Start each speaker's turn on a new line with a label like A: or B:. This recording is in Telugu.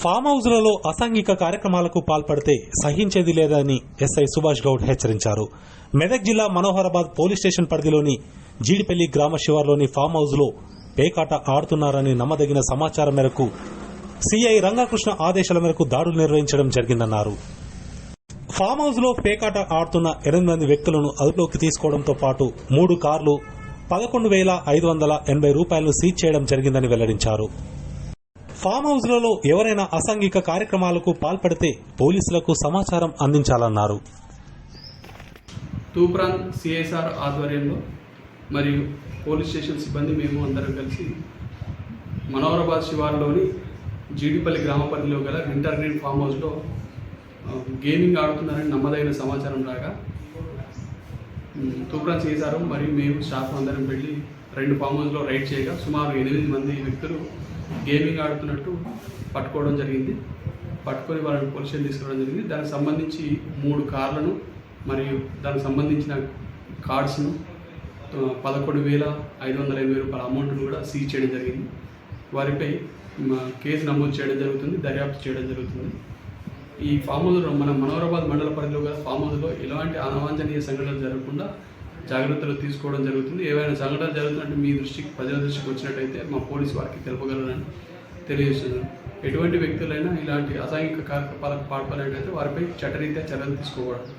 A: ఫామ్ హౌజ్లలో అసాంఘిక కార్యక్రమాలకు పాల్పడితే సహించేది లేదని ఎస్ఐ సుభాష్ గౌడ్ హెచ్చరించారు. మెదక్ జిల్లా మనోహరాబాద్ పోలీస్ స్టేషన్ పరిధిలోని జీడిపల్లి గ్రామ శివార్లోని ఫామ్ హౌజ్లో పేకాట ఆడుతున్నారని నమ్మదగిన సమాచారం మేరకు సిఐ రంగకృష్ణ ఆదేశాల మేరకు దాడులు నిర్వహించడం జరిగిందన్నారు. ఫామ్ హౌజ్లో పేకాట ఆడుతున్న 8 మంది వ్యక్తులను అదుపులోకి తీసుకోవడంతో పాటు 3 కార్లు 11,580 రూపాయలను సీజ్ చేయడం జరిగిందని వెల్లడించారు. ఫామ్ హౌజ్లలో ఎవరైనా అసాంఘిక కార్యక్రమాలకు పాల్పడితే పోలీసులకు సమాచారం అందించాలన్నారు.
B: తూప్రాన్ సిఎస్ఆర్ ఆధ్వర్యంలో మరియు పోలీస్ స్టేషన్ సిబ్బంది మేము అందరం కలిసి మనోహరాబాద్ శివార్లోని జీడిపల్లి గ్రామ పరిధిలో గల వింటర్ గ్రీన్ ఫామ్ హౌస్లో గేమింగ్ ఆడుతున్నారని నమ్మదైన సమాచారం రాగా తూప్రాన్ సిఎస్ఆర్ మరియు మేము స్టాఫ్ అందరం వెళ్ళి 2 ఫామ్ హౌస్లో రైడ్ చేయగా సుమారు 8 మంది వ్యక్తులు గేమింగ్ ఆడుతున్నట్టు పట్టుకోవడం జరిగింది. పట్టుకొని వాళ్ళని పోలీస్ స్టేషన్ తీసుకురావడం జరిగింది. దానికి సంబంధించి 3 కార్లను మరియు దానికి సంబంధించిన కార్డ్స్ను 11,580 రూపాయల అమౌంట్ను కూడా సీజ్ చేయడం జరిగింది. వారిపై కేసు నమోదు చేయడం జరుగుతుంది, దర్యాప్తు చేయడం జరుగుతుంది. ఈ ఫామ్ హౌస్లో మన మనోహరాబాద్ మండల పరిధిలో గల ఫామ్ హౌస్లో ఎలాంటి అవాంఛనీయ సంఘటనలు జరగకుండా జాగ్రత్తలు తీసుకోవడం జరుగుతుంది. ఏవైనా సంఘటనలు జరుగుతున్నట్టు మీ దృష్టికి, ప్రజల దృష్టికి వచ్చినట్టయితే మా పోలీసు వారికి తెలుపగలరని తెలియజేస్తున్నాను. ఎటువంటి వ్యక్తులైనా ఇలాంటి అసాంఘిక కార్యకలాపాలకు పాల్పడినట్లయితే వారిపై చట్టరీత్యా చర్యలు తీసుకోకూడదు.